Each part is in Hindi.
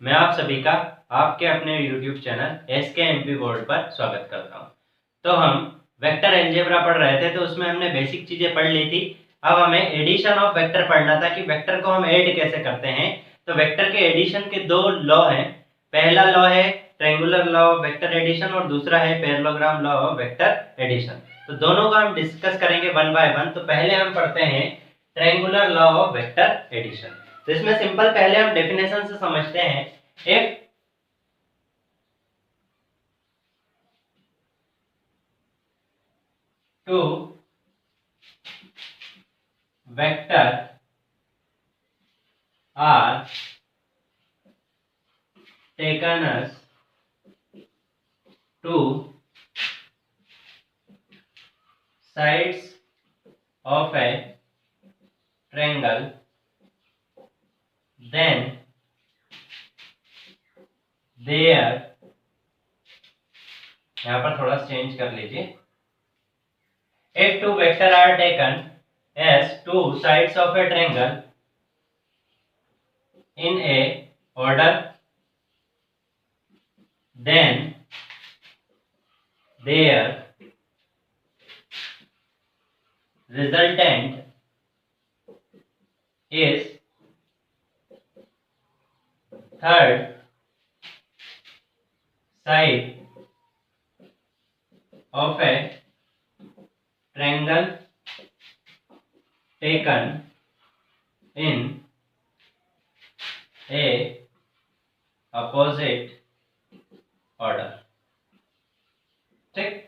मैं आप सभी का आपके अपने YouTube चैनल SKMP बोर्ड पर स्वागत करता हूं। तो हम वेक्टर अलजेब्रा पढ़ रहे थे, तो उसमें हमने बेसिक चीजें पढ़ ली थी। अब हमें एडिशन ऑफ वेक्टर पढ़ना था कि वेक्टर को हम ऐड कैसे करते हैं। तो वेक्टर के एडिशन के दो लॉ हैं। पहला लॉ है triangular law of vector addition और दूसरा है parallelogram law of vector addition. तो दोनों का हम डिस्कस करेंगे वन बाय वन। तो पहले हम पढ़ते हैं triangular law of vector addition. तो इसमें सिंपल पहले हम डेफिनेशन से समझते हैं। if two vector are taken as two sides of a triangle, then their, यहाँ पर थोड़ा चेंज कर लीजिए। If two vector are taken as two sides of a triangle in a order, then their resultant is third side of a triangle taken in a opposite order। ठीक,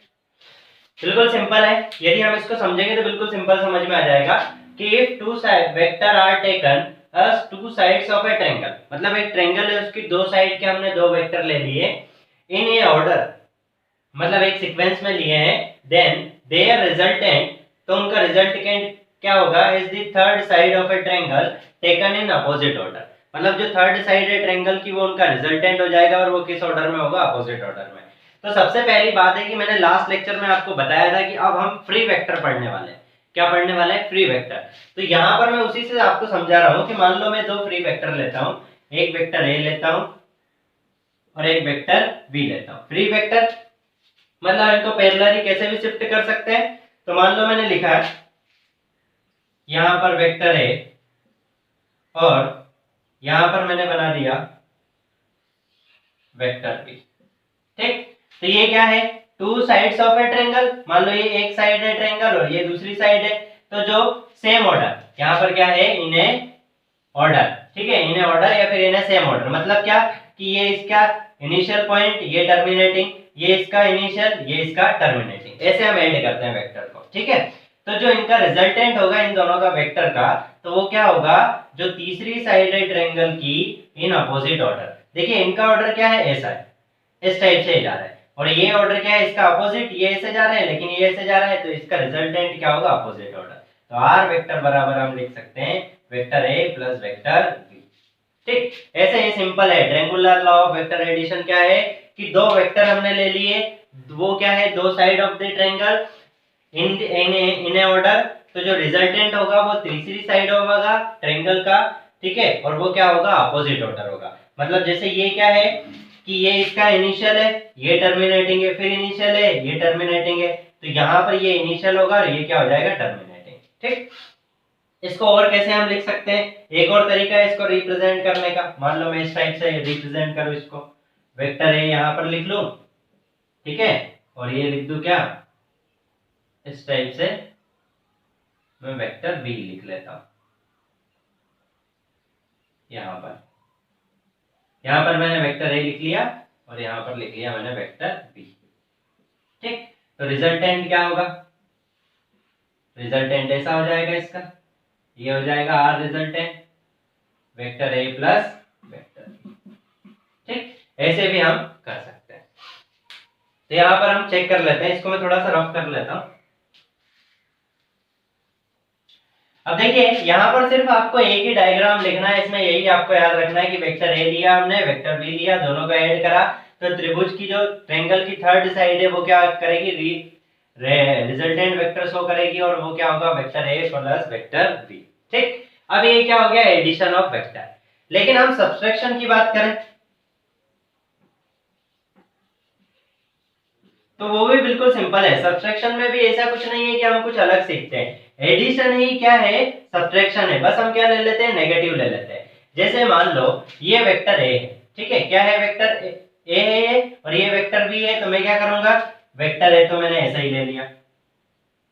बिल्कुल सिंपल है। यदि हम इसको समझेंगे तो बिल्कुल सिंपल समझ में आ जाएगा कि if two side vector are taken as two sides of a triangle, मतलब एक ट्रायंगल है, उसकी दो साइड के हमने दो वेक्टर ले लिए इन ए ऑर्डर, मतलब एक सीक्वेंस में लिए हैं, देन देयर रिजल्टेंट, तो उनका रिजल्टेंट क्या होगा, is the third side of a triangle taken in opposite order. मतलब जो थर्ड साइड है ट्रायंगल की वो उनका रिजल्टेंट हो जाएगा और वो किस ऑर्डर में होगा, अपोजिट ऑर्डर में। तो सबसे पहली बात है कि मैंने लास्ट लेक्चर में आपको बताया था कि अब हम फ्री वेक्टर पढ़ने वाले हैं। क्या पढ़ने वाले हैं? Free vector. तो यहाँ पर मैं उसी से आपको समझा रहा हूँ कि मान लो मैं दो फ्री वेक्टर लेता हूँ, एक वेक्टर ए लेता हूँ और एक वेक्टर बी लेता हूँ। फ्री वेक्टर मतलब इनको पैरेलली कैसे भी शिफ्ट कर सकते हैं। तो मान लो मैंने लिखा है यहां पर वेक्टर ए और यहां पर मैंने बना दिया वेक्टर बी। ठीक, तो ये क्या है, to sides of a triangle. मान लो ये एक साइड है ट्रायंगल और ये दूसरी साइड है, तो जो सेम ऑर्डर, यहां पर क्या है, इन ए ऑर्डर। ठीक है, इन ए ऑर्डर या फिर इन ए सेम ऑर्डर, मतलब क्या कि ये इसका इनिशियल पॉइंट, ये टर्मिनेटिंग, ये इसका इनिशियल, ये इसका टर्मिनेटिंग, ऐसे हम ऐड करते हैं वेक्टर को। ठीक है, तो जो इनका रिजल्टेंट होगा इन दोनों का वेक्टर का, तो वो क्या होगा, जो तीसरी साइड है ट्रायंगल की इन अपोजिट ऑर्डर। देखिए इनका ऑर्डर क्या है, ऐसा है, इस टाइप से जा रहा है, और ये ऑर्डर क्या है इसका अपोजिट, ये ऐसे जा रहा है लेकिन ये ऐसे जा रहा है, तो इसका रिजल्टेंट क्या होगा, अपोजिट ऑर्डर। तो आर वेक्टर बराबर हम लिख सकते हैं vector A plus vector B. ठीक, ऐसे ही सिंपल है। Triangular law of vector addition क्या है कि दो वेक्टर हमने ले लिए, वो क्या है, दो side of the triangle in A order, तो जो रिजल्टेंट होगा वो तीसरी साइड होगा ट्रायंगल का। ठीक है, और वो क्या होगा, अपोजिट ऑर्डर होगा। मतलब जैसे ये क्या है कि ये इसका इनिशियल है, ये टर्मिनेटिंग है, फिर इनिशियल है, ये टर्मिनेटिंग है, तो यहाँ पर ये इनिशियल होगा और ये क्या हो जाएगा, टर्मिनेटिंग। ठीक, इसको और कैसे हम लिख सकते हैं, एक और तरीका है इसको रिप्रेजेंट करने का। मान लो मैं इस टाइप से रिप्रेजेंट करूं इसको, वेक्टर ए यहाँ पर लिख लूं, ठीक है, और ये लिख दूं क्या, इस टाइप से मैं वेक्टर बी लिख लेता हूं। यहाँ पर मैंने वेक्टर ए लिख लिया और यहाँ पर लिख लिया मैंने वेक्टर बी। ठीक, तो रिजल्टेंट क्या होगा, रिजल्टेंट ऐसा हो जाएगा, इसका ये हो जाएगा R resultant vector A plus vector B. ठीक, ऐसे भी हम कर सकते हैं। तो यहाँ पर हम चेक कर लेते हैं, इसको मैं थोड़ा सा रफ कर लेता हूं। अब देखिए यहाँ पर सिर्फ आपको एक ही डायग्राम लिखना है, इसमें यही आपको याद रखना है कि वेक्टर ए लिया हमने, वेक्टर बी लिया, दोनों को ऐड करा, तो त्रिभुज की जो ट्रायंगल की थर्ड साइड है वो क्या करेगी, रिजल्टेंट वेक्टर शो करेगी, और वो क्या होगा, vector A plus vector B. ठीक, अब ये क्या हो गया, एडिशन ऑफ वेक्टर। लेकिन हम सब्सट्रैक्शन की बात करें तो वो भी बिल्कुल सिंपल है। सब्ट्रैक्शन में भी ऐसा कुछ नहीं है कि हम कुछ अलग सीखते हैं। एडिशन ही क्या है, सब्ट्रैक्शन है। बस हम क्या ले लेते हैं, नेगेटिव ले लेते हैं। जैसे मान लो ये वेक्टर ए है, ठीक है, क्या है, वेक्टर ए है ये, और ये वेक्टर बी है। तो मैं क्या करूंगा, वेक्टर ए तो मैंने ऐसा ही ले लिया,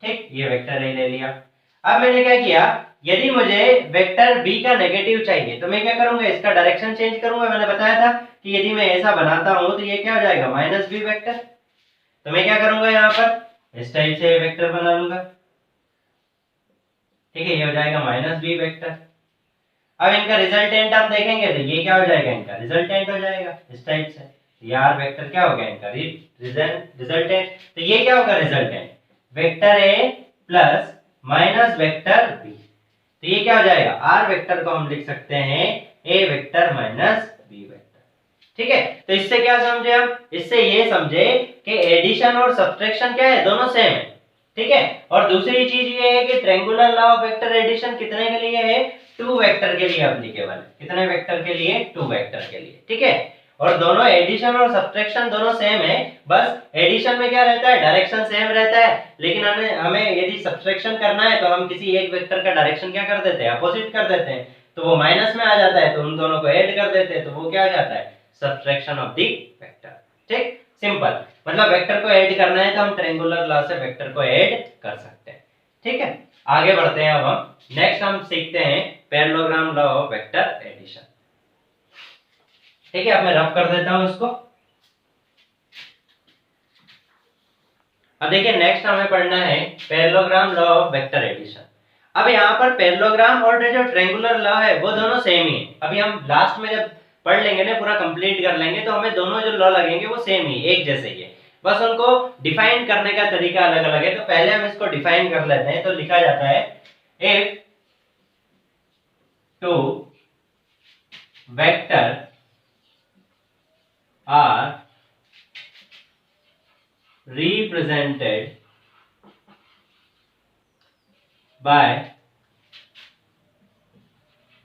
ठीक, ये वेक्टर ए ले लिया। अब मैंने क्या किया, यदि मुझे वेक्टर बी का नेगेटिव चाहिए तो मैं क्या करूंगा, इसका डायरेक्शन चेंज करूंगा। मैंने बताया था कि यदि मैं ऐसा बनाता हूं तो ये क्या हो जाएगा, माइनस बी वेक्टर। तो मैं क्या करूंगा, यहाँ पर इस टाइप से वेक्टर बना लूंगा, ठीक है, ये हो जाएगा माइनस बी वेक्टर। अब इनका रिजल्टेंट आप देखेंगे तो ये क्या हो जाएगा, इनका रिजल्टेंट हो जाएगा इस टाइप से। ये आर वेक्टर क्या हो गया, इनका रिजल्टेंट। तो ये क्या होगा, resultant vector A plus minus vector B. तो ये क्या हो जाएगा, आर वेक्टर को हम लिख सकते हैं ए वेक्टर माइनस बी वेक्टर, ठीक है। तो इससे क्या समझे हम, इससे ये समझे कि एडिशन और सब्ट्रैक्शन क्या है, दोनों सेम है, ठीक है। और दूसरी चीज ये है कि triangular law of vector addition कितने के लिए है, 2 वेक्टर के लिए एप्लीकेबल है। कितने वेक्टर के लिए, 2 वेक्टर के लिए, ठीक है। और दोनों एडिशन और सब्ट्रैक्शन दोनों सेम है, बस एडिशन में क्या रहता है, डायरेक्शन सेम रहता है, लेकिन हमें यदि सब्ट्रैक्शन करना है तो हम किसी एक वेक्टर का डायरेक्शन क्या कर देते हैं, अपोजिट कर देते हैं। तो वो माइनस में आ जाता है, तो उन दोनों को ऐड कर देते हैं, तो वो क्या हो जाता है, सब्ट्रैक्शन ऑफ द वेक्टर, ठीक, सिंपल। मतलब वेक्टर को ऐड करना है तो हम ट्रायंगुलर लॉ से वेक्टर को ऐड कर सकते हैं, ठीक है। आगे बढ़ते हैं। अब हम नेक्स्ट हम सीखते हैं parallelogram law of vector addition, ठीक है। अब मैं रफ कर देता हूं इसको। अब देखिए नेक्स्ट हमें पढ़ना है parallelogram law of vector addition. अब यहाँ पर पैरेललोग्राम और जो ट्रायंगुलर लॉ है वो दोनों सेम ही है। अभी हम लास्ट में जब पढ़ लेंगे ना, पूरा कंप्लीट कर लेंगे, तो हमें दोनों जो लॉ लगेंगे वो सेम ही, एक जैसे ही है, बस उनको डिफाइन करने का तरीका अलग अलग है। तो पहले हम इसको डिफाइन कर लेते हैं। तो लिखा जाता है, if two vector are represented by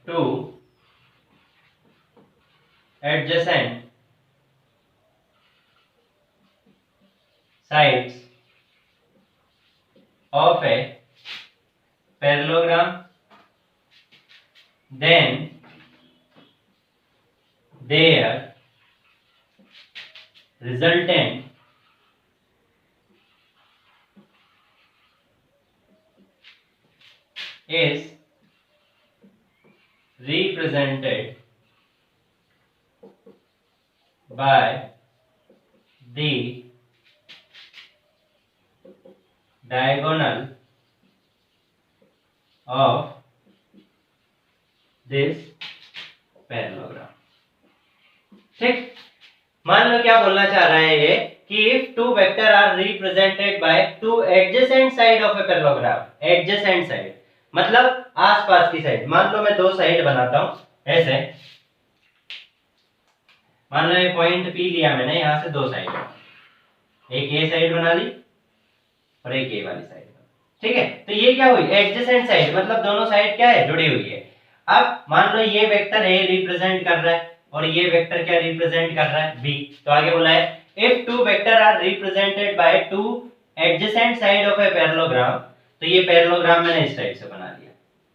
two adjacent sides of a parallelogram, then their resultant is represented by the diagonal of this parallelogram, ठीक। मान लो क्या बोलना चाह रहा है ये कि if two vector are represented by two adjacent side of a parallelogram, adjacent side मतलब आसपास की साइड। मान लो मैं दो साइड बनाता हूं ऐसे, मान लो ये पॉइंट P लिया मैंने, यहां से दो साइड, एक ये साइड बना ली और एक ये वाली साइड, ठीक है। तो ये क्या हुई, एडजेसेंट साइड, मतलब दोनों साइड क्या है, जुड़ी हुई है। अब मान लो ये वेक्टर A रिप्रेजेंट कर रहा है और ये वेक्टर क्या रिप्रेजेंट कर रहा है, B। तो आगे बोला है if two vector are represented by two adjacent side of a parallelogram. तो ये पैरेललोग्राम मैंने इस टाइप से बना लिया,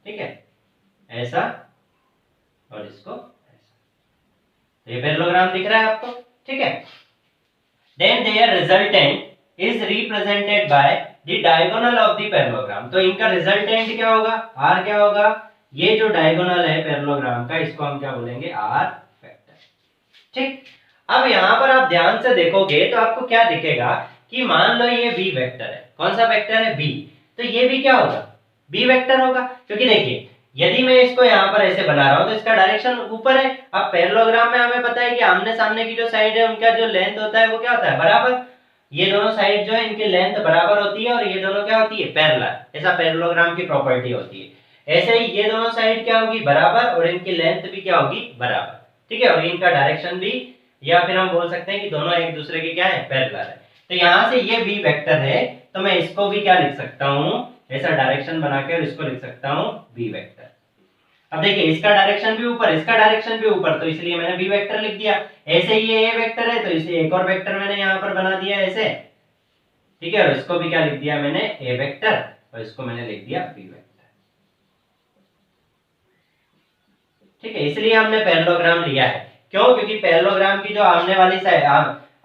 ठीक है, ऐसा और इसको ऐसा। तो ये पैरेललोग्राम दिख रहा है आपको, ठीक है। Then their resultant is represented by the diagonal of the parallelogram. तो इनका रिजल्टेंट क्या होगा, R क्या होगा, ये जो डायगोनल है पैरेललोग्राम का, इसको हम क्या बोलेंगे, R वेक्टर, ठीक। अब यहाँ पर आप ध्यान से देखोगे तो आपको क्या दिखेगा कि मान लो ये B वेक्टर है, कौन सा वेक्टर है, B। तो ये भी क्या होगा, B वेक्टर होगा, क्योंकि देखिए यदि मैं इसको यहाँ पर ऐसे बना रहा हूँ तो इसका डायरेक्शन ऊपर है। अब पैरेललोग्राम में हमें पता है कि आमने सामने की जो साइड है उनका जो लेंथ होता है वो क्या होता है, बराबर। ये दोनों साइड जो है इनकी लेंथ बराबर होती है और ये दोनों क्या होती है, पैरेलल। ऐसा पैरेललोग्राम की प्रॉपर्टी होती है। ऐसे ही ये दोनों साइड क्या होगी, बराबर, और इनकी लेंथ भी क्या होगी, बराबर, ठीक है। और इनका डायरेक्शन भी, या फिर हम बोल सकते हैं कि दोनों एक दूसरे के क्या है, पैरेलल है। तो यहाँ से ये B वेक्टर है, तो मैं इसको भी क्या लिख सकता हूँ, ऐसा डायरेक्शन बना के, और इसको लिख सकता हूँ B वेक्टर। अब देखिए इसका डायरेक्शन भी ऊपर, इसका डायरेक्शन भी ऊपर, तो इसलिए मैंने B वेक्टर लिख दिया। ऐसे ही ये A वेक्टर है तो इसे एक और वेक्टर मैंने यहाँ पर बना दिया ऐसे, ठीक है, और इसको भी क्या लिख दिया मैंने, ए वेक्टर, और इसको मैंने लिख दिया बी वेक्टर। ठीक है, इसलिए हमने पैरेललोग्राम लिया है। क्यों? क्योंकि पैरेललोग्राम की जो आमने वाली साइड,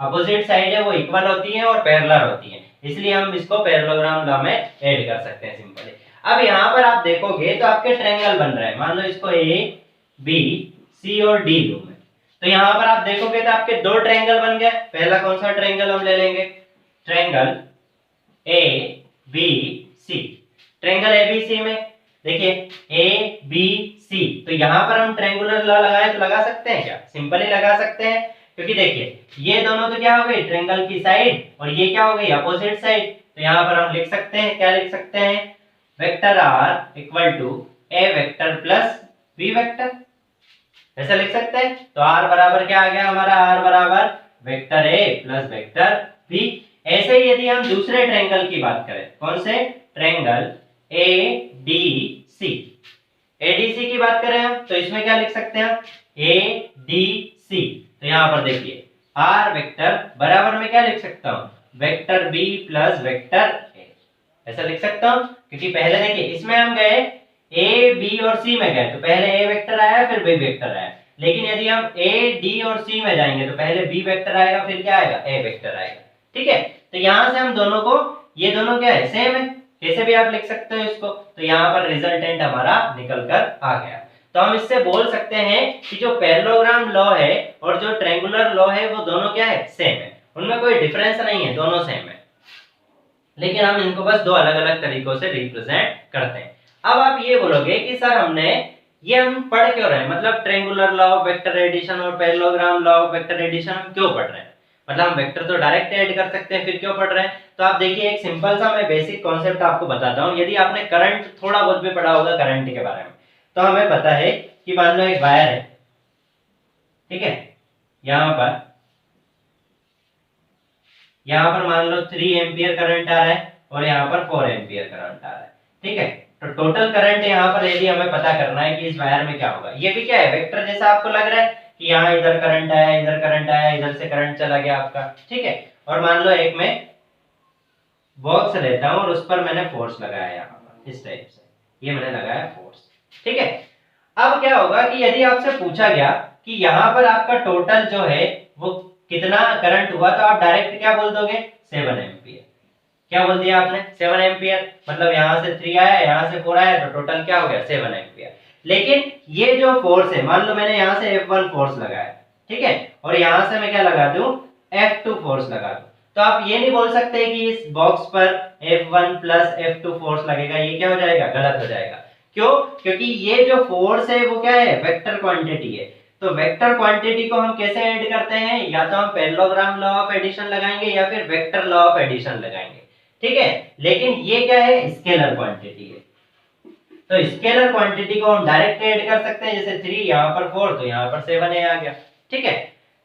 अपोजिट साइड है, वो इक्वल होती है और पैरेलल होती है, इसलिए हम इसको पैरेललोग्राम लॉ में ऐड कर सकते हैं सिंपली। अब यहाँ पर आप देखोगे तो आपके ट्रायंगल बन रहा है, मान लो इसको ए बी सी और डी लूं मैं, तो यहाँ पर आप देखोगे तो आपके दो ट्रायंगल बन गए। पहला कौन सा ट्रायंगल हम ले लेंगे, triangle A B C. Triangle A B C में देखिए ए बी सी, तो यहाँ पर हम ट्रायंगुलर लॉ लगाए तो लगा सकते हैं क्या, सिंपली लगा सकते हैं, क्योंकि देखिए ये दोनों तो क्या हो गई, ट्रायंगल की साइड, और ये क्या हो गई, अपोजिट साइड। तो यहाँ पर हम लिख सकते हैं, क्या लिख सकते हैं, vector R equal to A vector plus B vector, ऐसा लिख सकते हैं। तो आर बराबर क्या आ गया हमारा, आर बराबर vector A plus vector B. ऐसे ही यदि हम दूसरे ट्रायंगल की बात करें, कौन से, triangle A D C, ADC की बात करें हम, तो इसमें क्या लिख सकते हैं, ए डी सी। तो यहाँ पर देखिए आर वेक्टर बराबर में क्या लिख सकता हूँ, vector B plus vector A, ऐसा लिख सकता हूँ। क्योंकि पहले देखिए इसमें हम गए ए बी और सी में गए, तो पहले ए वेक्टर आया फिर बी वेक्टर आया, लेकिन यदि हम ए डी और सी में जाएंगे तो पहले बी वेक्टर आएगा फिर क्या आएगा, ए वेक्टर आएगा। ठीक है, तो यहां से हम दोनों को, ये दोनों क्या है, सेम है, कैसे भी आप लिख सकते हो इसको, तो यहाँ पर रिजल्टेंट हमारा निकल कर आ गया। तो हम इससे बोल सकते हैं कि जो पैरेललोग्राम लॉ है और जो ट्रायंगुलर लॉ है वो दोनों क्या है, सेम है, उनमें कोई डिफरेंस नहीं है, दोनों सेम है, लेकिन हम इनको बस दो अलग अलग तरीकों से रिप्रेजेंट करते हैं। अब आप ये बोलोगे कि सर हमने ये हम पढ़ क्यों रहे हैं, मतलब triangular law of vector addition और parallelogram law of vector addition हम क्यों पढ़ रहे हैं, मतलब हम वेक्टर तो डायरेक्ट ऐड कर सकते हैं, फिर क्यों पढ़ रहे हैं। तो आप देखिए एक सिंपल सा मैं बेसिक कॉन्सेप्ट आपको बताता हूँ। यदि आपने करंट थोड़ा बहुत भी पढ़ा होगा करंट के बारे में, तो हमें पता है कि मान लो एक वायर है, ठीक है, यहाँ पर मान लो 3 एम्पियर करंट आ रहा है और यहाँ पर 4 एम्पियर करंट आ रहा है। ठीक है, तो टोटल करंट यहाँ पर यदि हमें पता करना है कि इस वायर में क्या होगा, ये भी क्या है, वेक्टर जैसा आपको लग रहा है कि यहाँ इधर करंट आया, इधर करंट आया, इधर से करंट चला गया आपका। ठीक है, और मान लो एक में बॉक्स लेता हूँ और उस पर मैंने फोर्स लगाया यहाँ पर इस टाइप से, ये मैंने लगाया फोर्स। ठीक है, अब क्या होगा कि यदि आपसे पूछा गया कि यहाँ पर आपका टोटल जो है वो कितना करंट हुआ, तो आप डायरेक्ट क्या बोल दोगे, 7 एम्पियर। क्या बोल दिया आपने, 7 एम्पियर, मतलब यहाँ से 3 आया, यहाँ से 4 आया, तो टोटल क्या हो गया, 7 एम्पियर। लेकिन ये जो फोर्स है, मान लो मैंने यहाँ से F1 फोर्स लगाया, ठीक है, और यहाँ से मैं क्या लगा दूं, F2 फोर्स लगा दूं, तो आप ये नहीं बोल सकते कि इस बॉक्स पर F1 प्लस F2 फोर्स लगेगा, ये क्या हो जाएगा, गलत हो जाएगा। क्यों? क्योंकि ये जो फोर्स है वो क्या है, वेक्टर क्वांटिटी है। तो वेक्टर क्वांटिटी को हम कैसे ऐड करते हैं, या तो हम पैरेललोग्राम लॉ ऑफ एडिशन लगाएंगे या फिर वेक्टर लॉ ऑफ एडिशन लगाएंगे। ठीक है, लेकिन ये क्या है, स्केलर क्वांटिटी है, तो स्केलर क्वांटिटी को हम डायरेक्ट ऐड कर सकते हैं, जैसे 3 यहाँ पर 4 तो यहाँ पर 7 आ गया। ठीक है,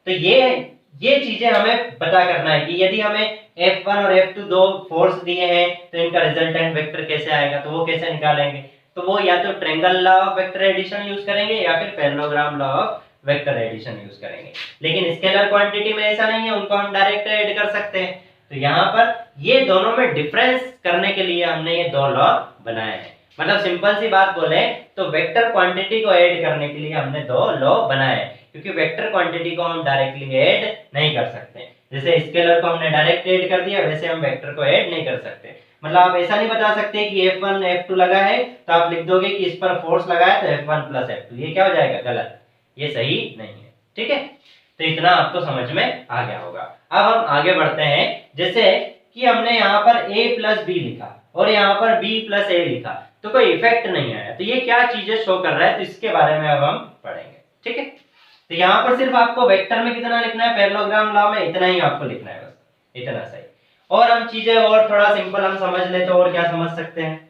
तो ये चीजें हमें पता करना है कि यदि हमें F1 और F2 दो फोर्स दिए हैं तो इनका रिजल्टेंट वेक्टर कैसे आएगा, तो वो कैसे निकालेंगे, तो वो या तो triangle law of vector addition use करेंगे या फिर parallelogram law of vector addition use करेंगे। लेकिन स्केलर क्वांटिटी में ऐसा नहीं है, उनको हम डायरेक्ट ऐड कर सकते हैं। तो यहाँ पर ये दोनों में डिफरेंस करने के लिए हमने ये दो लॉ बनाए हैं। मतलब सिंपल सी बात बोले तो वेक्टर क्वांटिटी को ऐड करने के लिए हमने दो लॉ बनाए हैं, क्योंकि वेक्टर क्वांटिटी को हम डायरेक्टली ऐड नहीं कर सकते। जैसे स्केलर को हमने डायरेक्ट ऐड कर दिया, वैसे हम वेक्टर को ऐड नहीं कर सकते। मतलब आप ऐसा नहीं बता सकते कि F1 F2 लगा है तो आप लिख दोगे कि इस पर फोर्स लगा है तो F1 प्लस F2, ये क्या हो जाएगा, गलत, ये सही नहीं है। ठीक है, तो इतना आपको समझ में आ गया होगा। अब हम आगे बढ़ते हैं, जैसे कि हमने यहाँ पर a प्लस बी लिखा और यहाँ पर b प्लस a लिखा, तो कोई इफेक्ट नहीं आया, तो ये क्या चीजें शो कर रहा है, तो इसके बारे में अब हम पढ़ेंगे। ठीक है, तो यहाँ पर सिर्फ आपको वेक्टर में कितना लिखना है, पैरेललोग्राम लॉ में इतना ही आपको लिखना है, बस इतना सही। और हम चीजें और थोड़ा सिंपल हम समझ ले तो और क्या समझ सकते हैं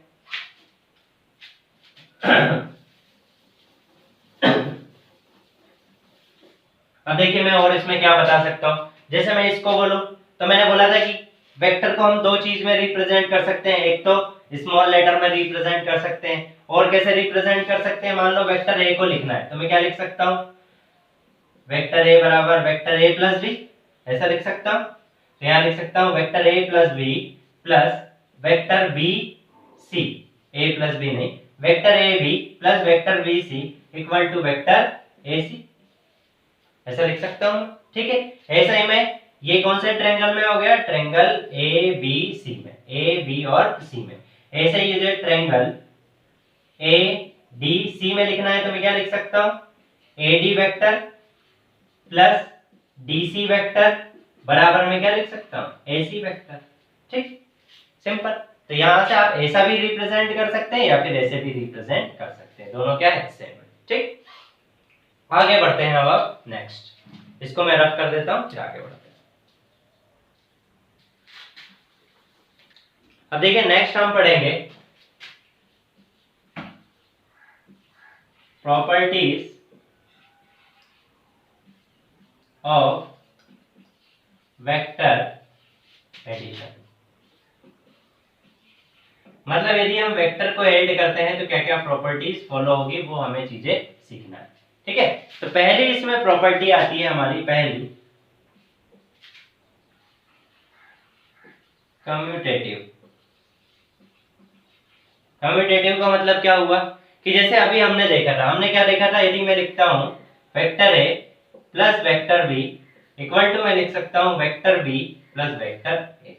अब देखिए मैं और इसमें क्या बता सकता हूँ, जैसे मैं इसको बोलूं तो मैंने बोला था कि वेक्टर को हम दो चीज में रिप्रेजेंट कर सकते हैं, एक तो स्मॉल लेटर में रिप्रेजेंट कर सकते हैं, और कैसे रिप्रेजेंट कर सकते हैं, मान लो वेक्टर ए को लिखना है तो मैं क्या लिख सकता हूँ, वेक्टर ए बराबर वेक्टर ए प्लस बी, ऐसा लिख सकता हूँ। तो यहाँ लिख सकता हूँ vector A plus B plus vector B C, A plus B नहीं, vector A B plus vector B C equal to vector A C, ऐसा लिख सकता हूँ। ठीक है, ऐसा ही मैं ये कौन से ट्रायंगल में हो गया, ट्रायंगल ए बी सी में, ए बी और सी में। ऐसे ही जो ट्रायंगल ए डी सी में लिखना है तो मैं क्या लिख सकता हूँ, A D vector plus D C vector बराबर में क्या लिख सकता हूँ, ए सी वेक्टर। ठीक, सिंपल। तो यहां से आप ऐसा भी रिप्रेजेंट कर सकते हैं या फिर ऐसे भी रिप्रेजेंट कर सकते हैं, दोनों क्या है, सेम है। ठीक, आगे बढ़ते हैं अब नेक्स्ट, इसको मैं रफ कर देता हूं फिर आगे बढ़ते हैं। अब देखिए नेक्स्ट हम पढ़ेंगे प्रॉपर्टीज ऑफ वेक्टर एडिशन। मतलब यदि हम वेक्टर को ऐड करते हैं तो क्या क्या प्रॉपर्टीज फॉलो होगी, वो हमें चीजें सीखना है। ठीक है, तो पहली इसमें प्रॉपर्टी आती है हमारी, पहली कम्यूटेटिव। कम्यूटेटिव का मतलब क्या हुआ कि जैसे अभी हमने देखा था, हमने क्या देखा था, यदि मैं लिखता हूं vector A plus vector B equal to मैं लिख सकता हूं vector B plus vector A.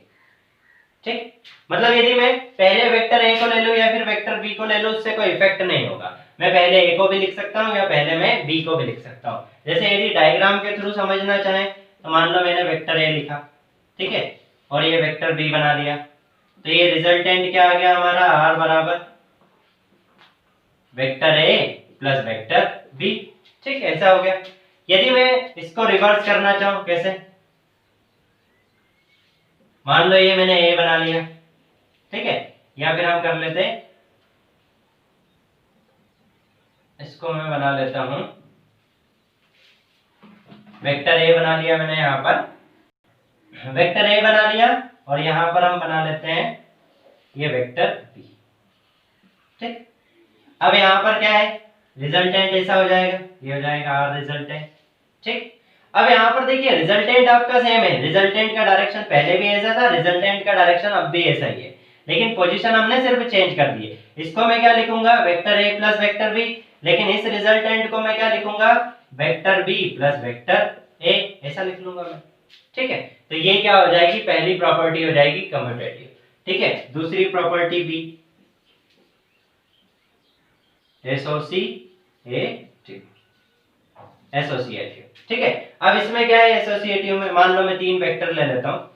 ठीक, मतलब यदि मैं पहले वेक्टर ए को ले लूं या फिर वेक्टर बी को ले लूं, उससे कोई इफेक्ट नहीं होगा। मैं पहले ए को भी लिख सकता हूं या पहले मैं बी को भी लिख सकता हूं। जैसे यदि डायग्राम के थ्रू समझना चाहें तो मान लो मैंने वेक्टर ए लिखा, ठीक है, और ये वेक्टर बी बना लिया, तो ये रिजल्टेंट क्या आ गया हमारा, आर बराबर vector A plus vector B. ठीक, ऐसा हो गया। यदि मैं इसको रिवर्स करना चाहूं, कैसे, मान लो ये मैंने ए बना लिया, ठीक है, या फिर हम कर लेते हैं, इसको मैं बना लेता हूं वेक्टर ए बना लिया मैंने, यहां पर वेक्टर ए बना लिया और यहां पर हम बना लेते हैं ये वेक्टर बी। ठीक, अब यहां पर क्या है, रिजल्टेंट ऐसा हो जाएगा, ये हो जाएगा आर रिजल्टेंट। ठीक, अब यहां पर देखिए रिजल्टेंट आपका सेम है, रिजल्टेंट का डायरेक्शन पहले भी ऐसा था, रिजल्टेंट का डायरेक्शन अब भी ऐसा ही है, लेकिन पोजीशन हमने सिर्फ चेंज कर दी है। इसको मैं क्या लिखूंगा, vector A plus vector B, लेकिन इस रिजल्टेंट को मैं क्या लिखूंगा, vector B plus vector A, ऐसा लिख लूंगा मैं। ठीक है, तो ये क्या हो जाएगी, पहली प्रॉपर्टी हो जाएगी कम्यूटेटिव। ठीक है, दूसरी प्रॉपर्टी बी एसोसिएटिव, एसोसिएटिव। ठीक है, अब इसमें क्या है एसोसिएटिव में, मान लो मैं तीन वेक्टर ले लेता हूं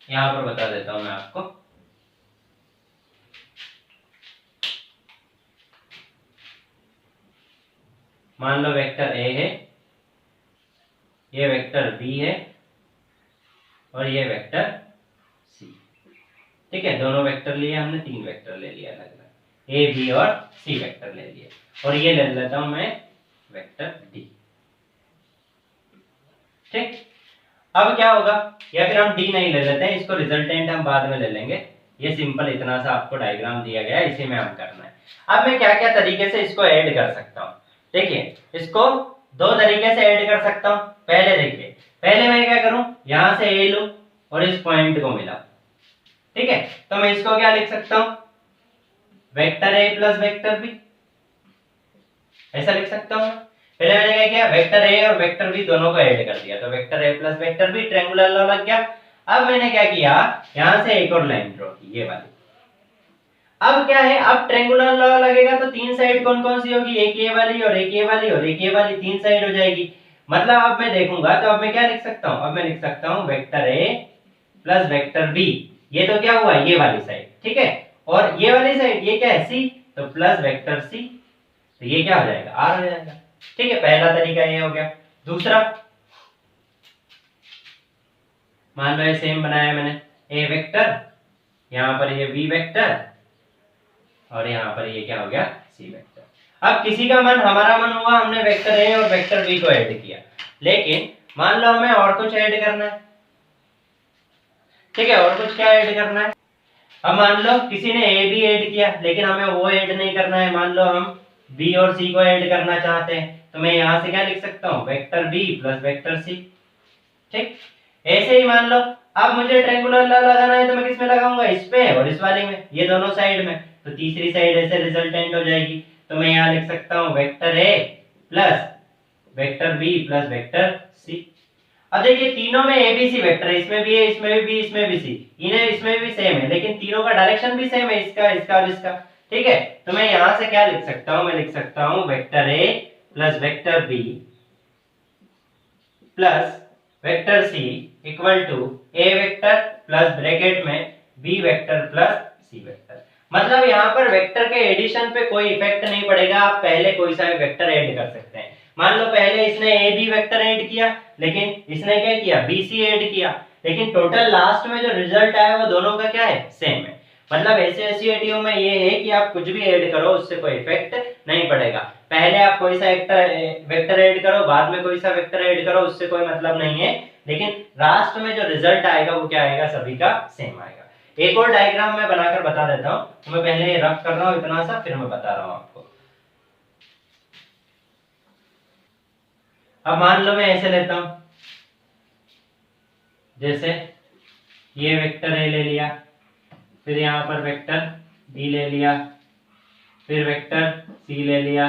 यहां पर बता देता हूं मैं आपको, मान लो वेक्टर ए है, ये वेक्टर बी है और ये वेक्टर सी। ठीक है, दोनों वेक्टर लिए हमने, तीन वेक्टर ले लिया अलग अलग, ए बी और सी वेक्टर ले लिए, और ये ले लेता हूं मैं वेक्टर डी। ठीक, अब क्या होगा, या फिर हम डी नहीं ले लेते हैं, इसको रिजल्टेंट हम बाद में ले लेंगे, ये सिंपल इतना सा आपको डायग्राम दिया गया है, इसी में हम करना है। अब मैं क्या क्या तरीके से इसको ऐड कर सकता हूं, देखिए इसको दो तरीके से ऐड कर सकता हूं। पहले देखिए, पहले मैं क्या करूं, यहां से ए लूं और इस पॉइंट को मिलाऊं, ठीक है, तो मैं इसको क्या लिख सकता हूं, vector A plus vector B, ऐसा लिख सकता हूं। पहले मैंने क्या किया, वेक्टर ए और वेक्टर बी दोनों को ऐड कर दिया, तो vector A plus vector B, triangular law लग गया। अब मैंने क्या किया, यहां से एक और लाइन ड्रॉ की, ये वाली। अब क्या है, अब ट्रायंगुलर लॉ लगेगा तो तीन साइड कौन कौन सी होगी, एक ये वाली और एक ये वाली और एक ये वाली, तीन साइड हो जाएगी। मतलब अब मैं देखूंगा तो अब मैं क्या लिख सकता हूं, अब मैं लिख सकता हूं vector A plus vector B, ये तो क्या हुआ, ये वाली साइड, ठीक है, और ये वाली साइड ये क्या है, सी, तो प्लस वेक्टर सी, तो ये क्या हो जाएगा, आर हो जाएगा। ठीक है, पहला तरीका ये हो गया। दूसरा, मान लो ये सेम बनाया मैंने, ए वेक्टर, यहां पर ये बी वेक्टर और यहां पर ये क्या हो गया, सी वेक्टर। अब किसी का मन, हमारा मन हुआ हमने वेक्टर ए और वेक्टर बी को ऐड किया, लेकिन मान लो हमें और कुछ ऐड करना है, ठीक है, और कुछ क्या ऐड करना है। अब मान लो किसी ने ए बी ऐड किया, लेकिन हमें वो ऐड नहीं करना है, मान लो हम बी और सी को ऐड करना चाहते हैं, तो मैं यहां से क्या लिख सकता हूं, vector B plus vector C, ठीक, ऐसे ही मान लो अब मुझे ट्रायंगुलर लगाना है तो मैं किस में लगाऊंगा, इस पे और इस वाले में, ये दोनों साइड में, तो तीसरी साइड ऐसे रिजल्टेंट हो जाएगी। तो मैं यहाँ लिख सकता हूँ vector A plus vector B plus vector C. अब देखिए तीनों में ए बी सी वेक्टर है, इसमें भी है, इसमें भी बी, इसमें भी सी, इन्हें इसमें भी सेम है, लेकिन तीनों का डायरेक्शन भी सेम है, इसका इसका और इसका। ठीक है, तो मैं यहां से क्या लिख सकता हूं, मैं लिख सकता हूं vector A plus vector B plus vector C equal to A vector plus bracket में B vector plus C vector. मतलब यहाँ पर वेक्टर के एडिशन पे कोई इफेक्ट नहीं पड़ेगा, आप पहले कोई सा भी वेक्टर ऐड कर सकते हैं। मान लो पहले इसने ए बी वेक्टर ऐड किया, लेकिन इसने क्या किया, बी सी ऐड किया, लेकिन टोटल लास्ट में जो रिजल्ट आया वो दोनों का क्या है, सेम है। मतलब एसोसिएटिव में ये है कि आप कुछ भी ऐड करो उससे कोई इफेक्ट नहीं पड़ेगा। पहले आप कोई सा वेक्टर ऐड करो, बाद में कोई सा वेक्टर ऐड करो, उससे कोई मतलब नहीं है, लेकिन लास्ट में जो रिजल्ट आएगा वो क्या आएगा, सभी का सेम आएगा। एक और डायग्राम मैं बनाकर बता देता हूं, तो मैं पहले रफ कर रहा हूं इतना सा, फिर मैं बता रहा हूं आपको। अब मान लो मैं ऐसे लेता हूं, जैसे ये वेक्टर ए ले लिया, फिर यहाँ पर वेक्टर बी ले लिया, फिर वेक्टर सी ले लिया,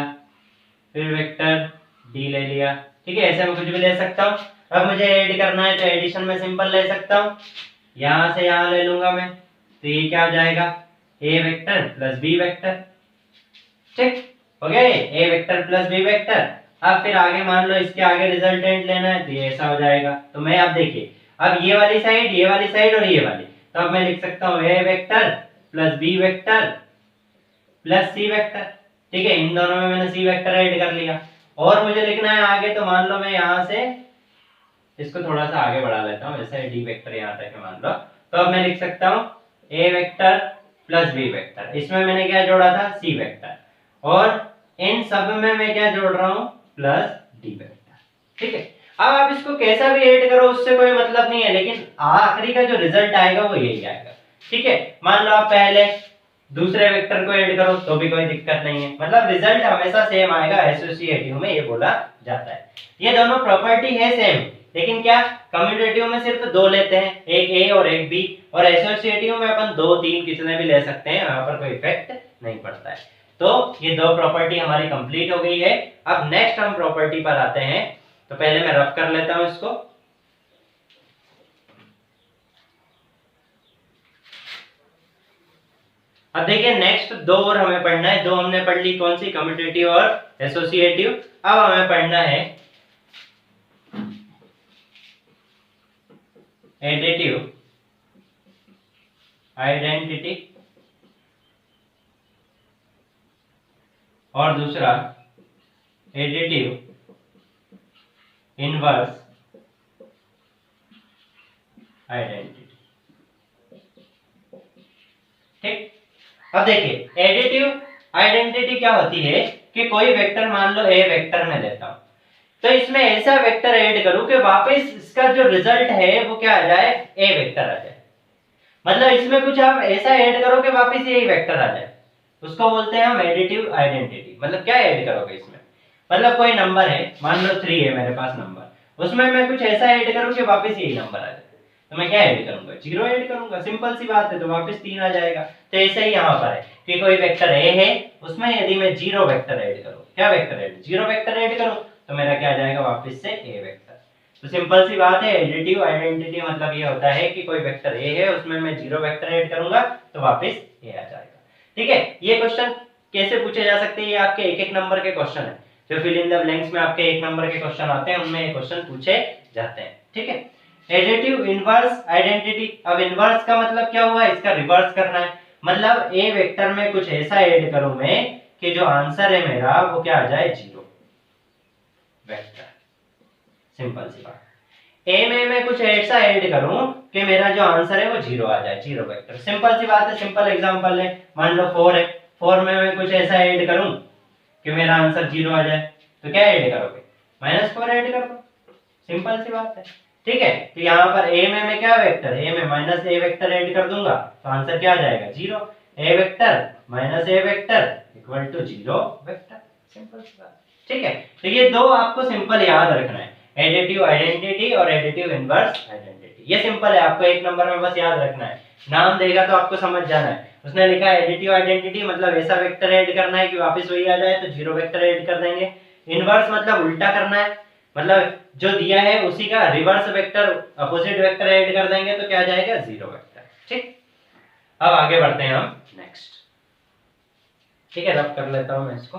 फिर वेक्टर डी ले लिया। ठीक है, ऐसे मैं कुछ भी ले सकता हूँ। अब मुझे ऐड करना है तो एडिशन में सिंपल ले सकता हूँ, यहां से यहां ले लूंगा मैं, तो ये क्या हो जाएगा, ए वेक्टर प्लस बी वेक्टर। ठीक हो गया, ए वेक्टर प्लस बी वेक्टर। अब फिर आगे मान लो इसके आगे रिजल्टेंट लेना है, तो ये ऐसा हो जाएगा। तो मैं अब देखिए, अब ये वाली साइड, ये वाली साइड और ये वाली, तो अब मैं लिख सकता हूँ A vector plus B vector plus C vector. ठीक है, इन दोनों में मैंने सी वेक्टर ऐड कर लिया। और मुझे लिखना है आगे, तो मान लो मैं यहाँ से इसको थोड़ा सा आगे बढ़ा लेता हूँ, जैसे डी वेक्टर यहाँ तक है मान लो, तो अब मैं लिख सकता हूँ A vector plus B vector, इसमें मैंने क्या जोड़ा था, सी वेक्टर, और इन सब में मैं क्या जोड़ रहा हूँ, प्लस डी वेक्टर। ठीक है, अब आप इसको कैसा भी ऐड करो उससे कोई मतलब नहीं है, लेकिन आखिरी का जो रिजल्ट आएगा वो यही आएगा। ठीक है, मान लो आप पहले दूसरे वेक्टर को ऐड करो तो भी कोई दिक्कत नहीं है, मतलब रिजल्ट हमेशा सेम आएगा, एसोसिएटिव में ये बोला जाता है। ये दोनों प्रॉपर्टी है सेम, लेकिन क्या कम्यूटेटिव में सिर्फ दो लेते हैं, एक ए और एक बी, और एसोसिएटिव में अपन दो तीन कितने भी ले सकते हैं, यहाँ पर कोई इफेक्ट नहीं पड़ता है। तो ये दो प्रॉपर्टी हमारी कंप्लीट हो गई है। अब नेक्स्ट हम प्रॉपर्टी पर आते हैं, तो पहले मैं रफ कर लेता हूं इसको। अब देखिए नेक्स्ट दो और हमें पढ़ना है, दो हमने पढ़ ली, कौन सी, कम्यूटेटिव और एसोसिएटिव। अब हमें पढ़ना है एडिटिव आइडेंटिटी और दूसरा एडिटिव इनवर्स आइडेंटिटी। ठीक, अब देखिए एडिटिव आइडेंटिटी क्या होती है कि कोई वेक्टर मान लो ए वेक्टर में लेता हूं, तो इसमें ऐसा वेक्टर ऐड करूं कि वापस इसका जो रिजल्ट है वो क्या आ जाए, ए वेक्टर आ जाए। मतलब इसमें कुछ आप ऐसा ऐड करो कि वापस यही वेक्टर आ जाए, उसको बोलते हैं हम एडिटिव आइडेंटिटी। मतलब क्या ऐड करोगे इसमें, मतलब कोई नंबर है, मान लो 3 है मेरे पास नंबर, उसमें मैं कुछ ऐसा ऐड करूं कि वापस यही नंबर आ जाए, तो मैं क्या ऐड करूंगा, 0 ऐड करूंगा, सिंपल सी बात है, तो वापस 3 आ जाएगा। तो ऐसा ही यहाँ पर है कि कोई वेक्टर ए है, उसमें यदि मैं 0 वेक्टर ऐड करूं, क्या वेक्टर ऐड, 0 वेक्टर ऐड करूं, तो मेरा क्या आ जाएगा, वापस से ए वेक्टर। तो सिंपल सी बात है, एडिटिव आइडेंटिटी मतलब ये होता है कि कोई वेक्टर ए है, उसमें मैं 0 वेक्टर ऐड करूंगा तो वापस ए आ जाएगा। ठीक है, ये क्वेश्चन कैसे पूछे जा सकते हैं, ये आपके एक एक नंबर के क्वेश्चन है, जो फिल इन द ब्लैंक्स में आपके एक नंबर के क्वेश्चन आते हैं, उनमें ये क्वेश्चन पूछे जाते हैं। ठीक है, एडिटिव इनवर्स आइडेंटिटी। अब इनवर्स का मतलब क्या हुआ, इसका रिवर्स करना है, मतलब ए वेक्टर में कुछ ऐसा ऐड करूं मैं कि जो आंसर है मेरा वो क्या आ जाए, 0 वेक्टर। सिंपल सी बात, ए में मैं कुछ ऐसा ऐड करूं कि मेरा जो आंसर है वो 0 आ जाए, 0 वेक्टर। सिंपल सी बात है, सिंपल एग्जांपल है, मान लो 4 है, 4 में मैं कुछ ऐसा ऐड करूं कि मेरा आंसर 0 आ जाए, तो क्या ऐड करोगे, -4 ऐड कर दो, सिंपल सी बात है। ठीक है, तो यहाँ पर ए में मैं क्या वेक्टर, ए में -a वेक्टर ऐड कर दूंगा तो आंसर क्या आ जाएगा, 0। a vector -a vector equal to 0 vector, simple सी बात। ठीक है, तो ये दो आपको सिंपल याद रखना है। एडिटिव आइडेंटिटी और एडिटिव इनवर्स आइडेंटिटी। ये सिंपल है, आपको एक नंबर में बस याद रखना है, नाम देगा तो आपको समझ जाना है। उसने लिखा है एडिटिव आइडेंटिटी मतलब ऐसा वेक्टर ऐड करना है कि वापस वही आ जाए, तो जीरो वेक्टर ऐड कर देंगे। इनवर्स मतलब उल्टा करना है, मतलब जो दिया है उसी का reverse vector opposite vector add कर देंगे तो क्या आ जाएगा, जीरो वेक्टर। ठीक, अब आगे बढ़ते हैं हम नेक्स्ट। ठीक है, रब कर लेता हूं मैं इसको।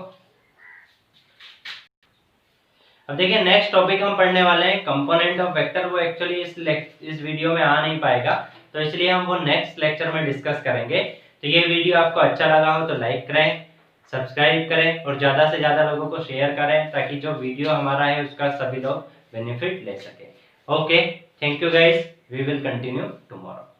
अब देखिए नेक्स्ट टॉपिक हम पढ़ने वाले हैं कंपोनेंट ऑफ वेक्टर। वो एक्चुअली इस वीडियो में आ नहीं पाएगा, तो इसलिए हम वो नेक्स्ट लेक्चर में डिस्कस करेंगे। तो ये वीडियो आपको अच्छा लगा हो तो लाइक करें, सब्सक्राइब करें और ज़्यादा से ज़्यादा लोगों को शेयर करें, ताकि जो वीडियो हमारा है उसका सभी लोग बेनिफिट ले सकें। Okay, thank you guys, we will continue tomorrow.